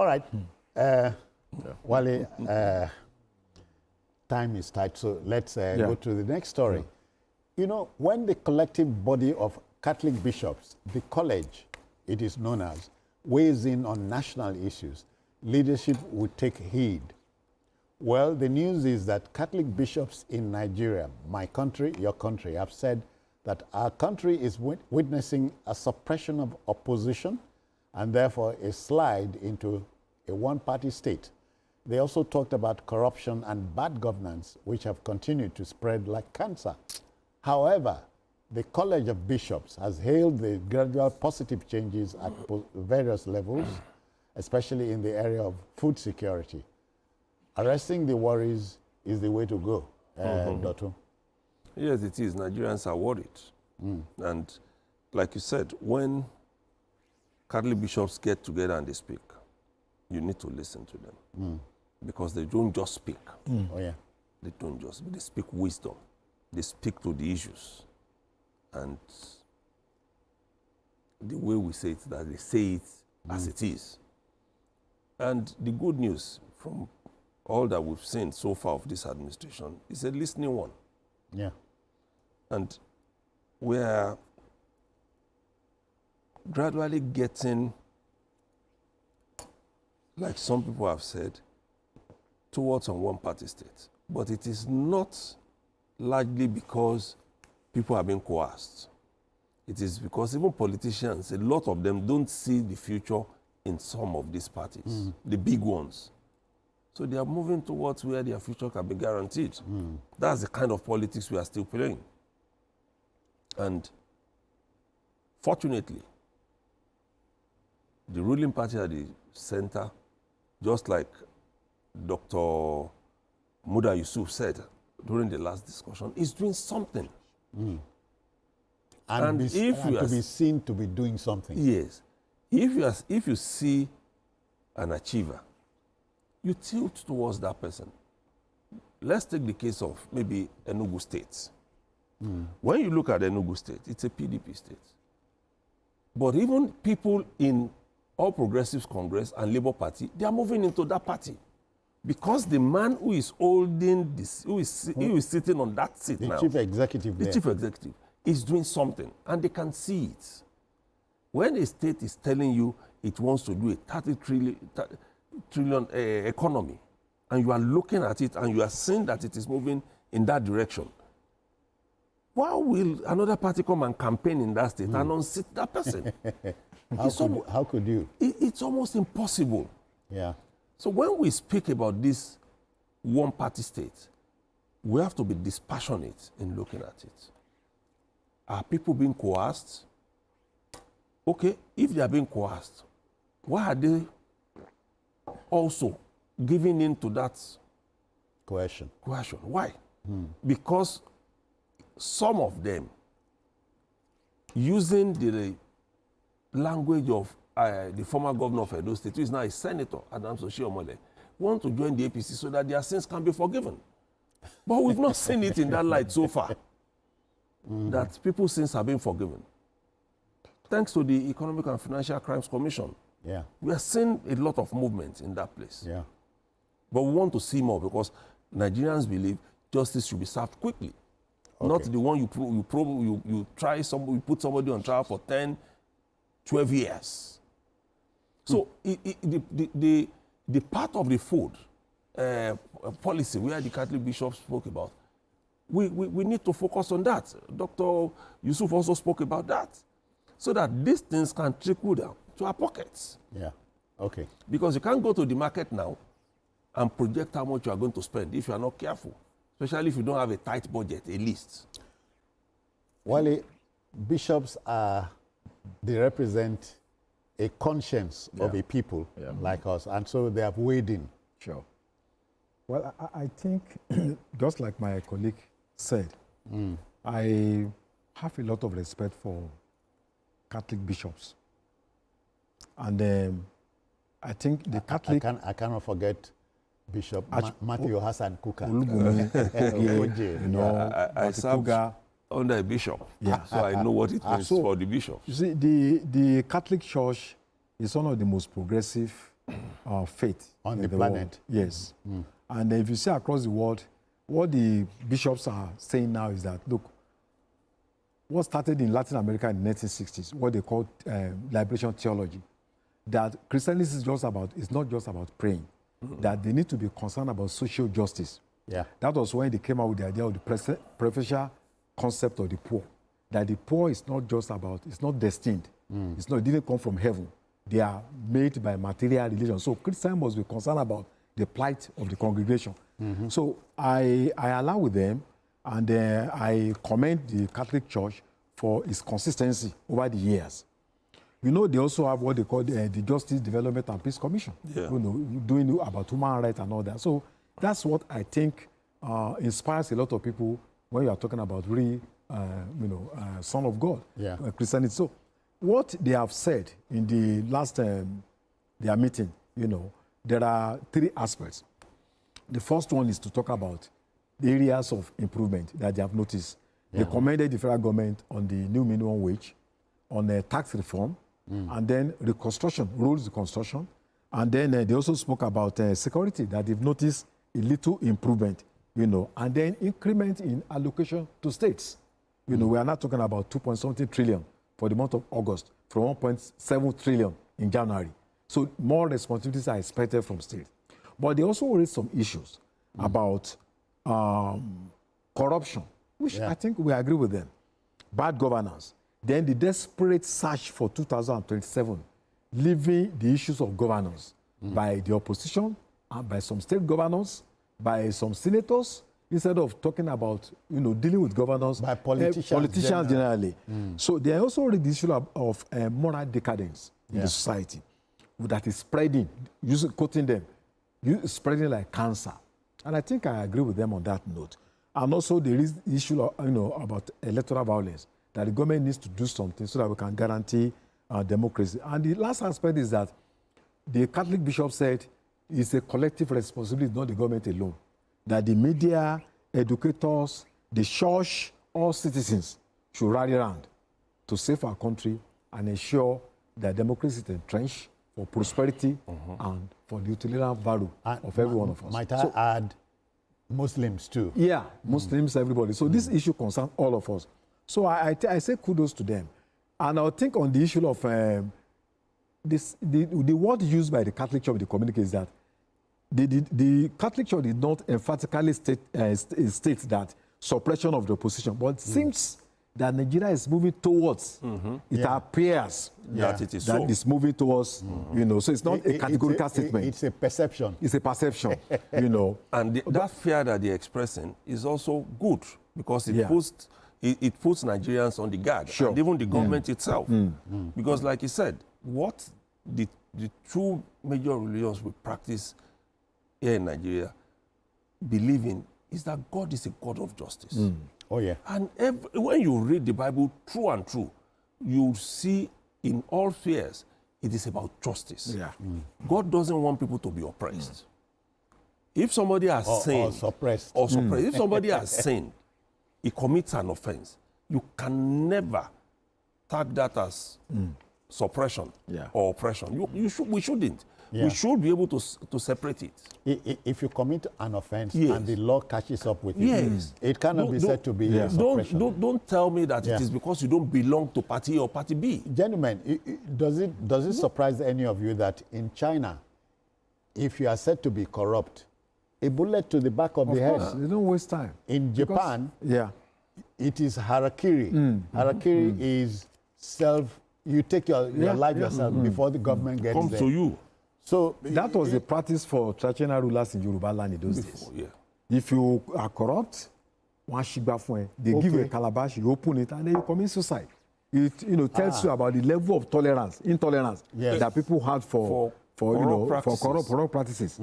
All right. Wale, time is tight, so let's go to the next story. You know, when the collective body of Catholic bishops, the college, it is known as, weighs in on national issues, leadership would take heed. Well, the news is that Catholic bishops in Nigeria, my country, your country, have said that our country is witnessing a suppression of opposition and therefore a slide into a one-party state. They also talked about corruption and bad governance, which have continued to spread like cancer. However, the College of Bishops has hailed the gradual positive changes at various levels, especially in the area of food security. Arresting the worries is the way to go, Dotun. Yes, it is. Nigerians are worried. And like you said, when Catholic bishops get together and they speak, you need to listen to them. Because they don't just speak. Oh, yeah. They don't just speak. They speak wisdom. They speak to the issues. And the way we say it, that they say it as it is. And the good news from all that we've seen so far of this administration is a listening one. Yeah. And we're gradually getting, like some people have said, towards a one-party state. But it is not largely because people are being coerced. It is because even politicians, a lot of them don't see the future in some of these parties, the big ones. So they are moving towards where their future can be guaranteed. That's the kind of politics we are still playing. And fortunately, the ruling party at the center, just like Dr. Muda Yusuf said during the last discussion, is doing something. And to be seen to be doing something. Yes. If you see an achiever, you tilt towards that person. Let's take the case of maybe Enugu State. When you look at Enugu State, it's a PDP state. But even people in All Progressives Congress and Labour Party, they are moving into that party. Because the man who is holding this, who is sitting on that seat now, the chief executive is doing something, and they can see it. When a state is telling you it wants to do a 30 trillion economy, and you are looking at it and you are seeing that it is moving in that direction, why will another party come and campaign in that state and unseat that person? How could you? It's almost impossible. Yeah. So when we speak about this one-party state, we have to be dispassionate in looking at it. Are people being coerced? Okay, if they are being coerced, why are they also giving in to that coercion? Why? Because some of them, using the language of the former governor of Edo State, who is now a senator, Adams Oshiomhole, want to join the APC so that their sins can be forgiven. But we've not seen it in that light so far, that people's sins have been forgiven. Thanks to the Economic and Financial Crimes Commission, we are seeing a lot of movement in that place. Yeah. But we want to see more because Nigerians believe justice should be served quickly. Not the one you try somebody, you put somebody on trial for 10, 12 years. So the part of the food policy where the Catholic bishops spoke about, we need to focus on that. Dr. Yusuf also spoke about that, so that these things can trickle down to our pockets. Yeah, okay. Because you can't go to the market now and project how much you are going to spend if you are not careful, especially if you don't have a tight budget, a list. Wale, bishops they represent a conscience of a people like us, and so they have weighed in. Sure. Well, I think, just like my colleague said, I have a lot of respect for Catholic bishops. And I think the Catholic... I cannot forget Bishop Matthew Hassan Kuka. I served under a bishop, so I know what it means for the bishop. You see, the Catholic Church is one of the most progressive faith on in the world. planet. Yes. And if you see across the world, what the bishops are saying now is that, look, what started in Latin America in the 1960s, what they called liberation theology, that Christianity is not just about praying, that they need to be concerned about social justice. Yeah. That was when they came out with the idea of the preferential concept of the poor, that the poor is not just about, it's not destined, it didn't come from heaven. They are made by material religion. So Christians must be concerned about the plight of the congregation. So I allow with them, and I commend the Catholic Church for its consistency over the years. You know, they also have what they call the Justice, Development and Peace Commission, doing about human rights and all that. So that's what I think inspires a lot of people when you are talking about Son of God, Christianity. So what they have said in the last their meeting, there are three aspects. The first one is to talk about the areas of improvement that they have noticed. They commended the federal government on the new minimum wage, on tax reform, and then reconstruction, rules reconstruction. And then they also spoke about security, that they've noticed a little improvement, and then increment in allocation to states. We are not talking about 2.something trillion for the month of August, from 1.7 trillion in January. So more responsibilities are expected from states. But they also raised some issues about corruption, which I think we agree with them. Bad governance. Then the desperate search for 2027, leaving the issues of governance by the opposition, and by some state governors, by some senators, instead of talking about, dealing with governance, by politicians generally. So they also raised the issue of moral decadence in the society that is spreading, quoting them, spreading like cancer. And I think I agree with them on that note. And also there is the issue of, about electoral violence, that the government needs to do something so that we can guarantee democracy. And the last aspect is that the Catholic bishop said it's a collective responsibility, not the government alone. That the media, educators, the church, all citizens should rally around to save our country and ensure that democracy is entrenched for prosperity and for the utilitarian value of every one of us. Might I add Muslims too? Yeah, Muslims, everybody. So this issue concerns all of us. So I say kudos to them. And I think on the issue of the word used by the Catholic Church, the communique, is that the Catholic Church did not emphatically state that suppression of the opposition, but it seems that Nigeria is moving towards, it appears that it is that it's moving towards, so it's not a categorical statement. It's a perception. It's a perception, And that fear that they're expressing is also good, because it puts Nigerians on the guard, and even the government itself. Because like you said, what the two major religions we practice here in Nigeria believe in is that God is a God of justice. Oh, yeah. And when you read the Bible true and true, you see in all spheres, it is about justice. Yeah. God doesn't want people to be oppressed. If somebody has sinned, or suppressed. if somebody has sinned, he commits an offense, you can never tag that as suppression or oppression. We shouldn't. Yeah. We should be able to separate it. If you commit an offense and the law catches up with it, it cannot be said to be suppression. Don't tell me that it is because you don't belong to party or party B. Gentlemen, does it surprise any of you that in China, if you are said to be corrupt, a bullet to the back of the head? They don't waste time. In Japan, it is harakiri. Harakiri is you take your life yourself before the government gets Comes there. to you. So that was the practice for traditional rulers in Yoruba land in those days. If you are corrupt, they give you a calabash, you open it, and then you commit suicide. It tells you about the level of intolerance that people had for corrupt practices.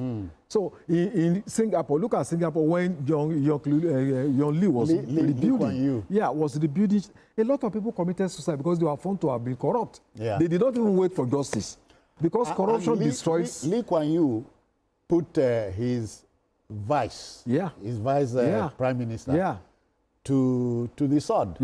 So in Singapore, look at Singapore when Yong Lee was rebuilding. Was rebuilding. A lot of people committed suicide because they were found to have been corrupt. They did not even wait for justice. Because corruption destroys. Lee Kuan Yew put his vice, prime minister, to the sword.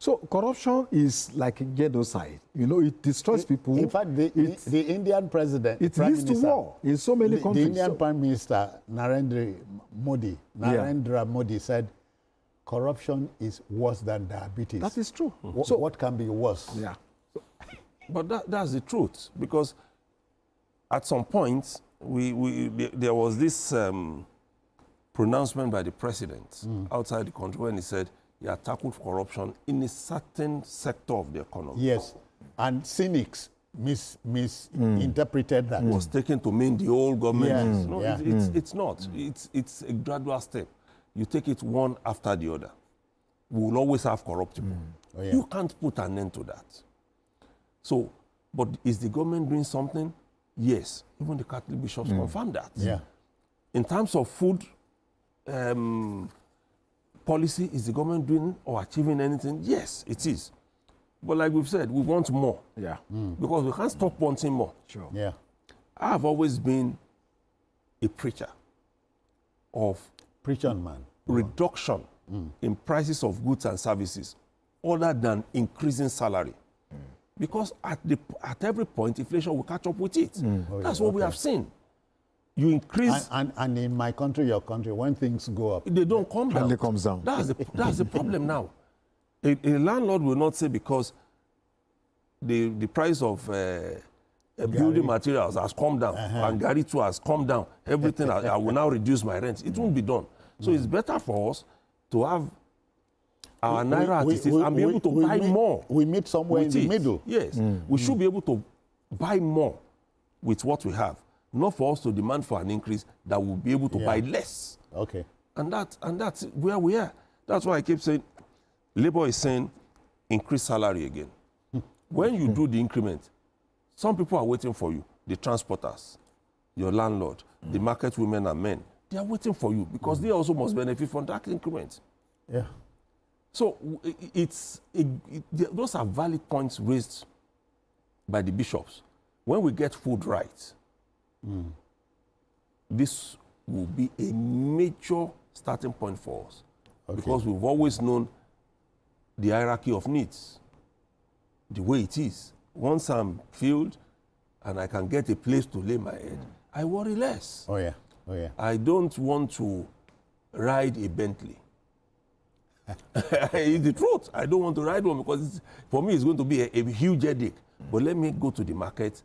So corruption is like a genocide. You know, it destroys people. In fact, the Indian president, it leads to war in so many countries. The Indian Prime Minister Narendra Modi said, corruption is worse than diabetes. That is true. So what can be worse? Yeah. But that's the truth, because at some point, there was this pronouncement by the president outside the country when he said he had tackled corruption in a certain sector of the economy. Yes, and cynics misinterpreted that. It was taken to mean the whole government. Yeah. No, Yeah. it's not. It's a gradual step. You take it one after the other. We will always have corrupt people. Oh, yeah. You can't put an end to that. So, but is the government doing something? Yes. Even the Catholic bishops confirm that. Yeah. In terms of food policy, is the government doing or achieving anything? Yes, it is. But like we've said, we want more. Yeah. Because we can't stop wanting more. Sure. Yeah. I have always been a preacher of Preach on, man. reduction in prices of goods and services other than increasing salary. Because at every point, inflation will catch up with it. That's what we have seen. You increase... And in my country, your country, when things go up, they don't come down. And it comes down. That's the problem now. A landlord will not say because the price of building materials has come down and Gary too has come down, everything, I will now reduce my rent. It won't be done. So it's better for us to have our Naira artists and be able to buy more. We meet somewhere in the middle. Yes. We should be able to buy more with what we have, not for us to demand for an increase that we'll be able to buy less. Okay. And that's where we are. That's why I keep saying, Labour is saying, increase salary again. When you do the increment, some people are waiting for you, the transporters, your landlord, the market women and men. They are waiting for you because they also must benefit from that increment. Yeah. So those are valid points raised by the bishops. When we get food right, this will be a major starting point for us. Because we've always known the hierarchy of needs, the way it is. Once I'm filled and I can get a place to lay my head, I worry less. Oh, yeah. Oh, yeah. I don't want to ride a Bentley. It's the truth. I don't want to ride one because for me it's going to be a huge headache. But let me go to the market.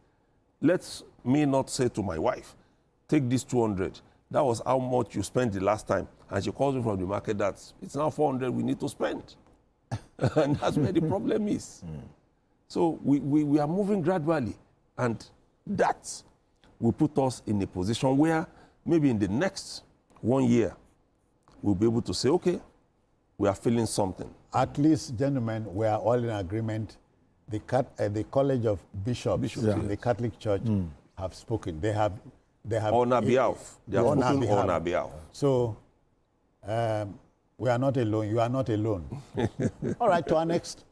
Let me not say to my wife, take this 200. That was how much you spent the last time. And she calls me from the market that it's now 400 we need to spend. And that's where the problem is. So we are moving gradually. And that will put us in a position where maybe in the next 1 year, we'll be able to say, okay, we are feeling something. At least, gentlemen, we are all in agreement. The College of Bishops, the Catholic Church, have spoken. They have on our behalf. They have spoken on our behalf. So we are not alone. You are not alone. All right, to our next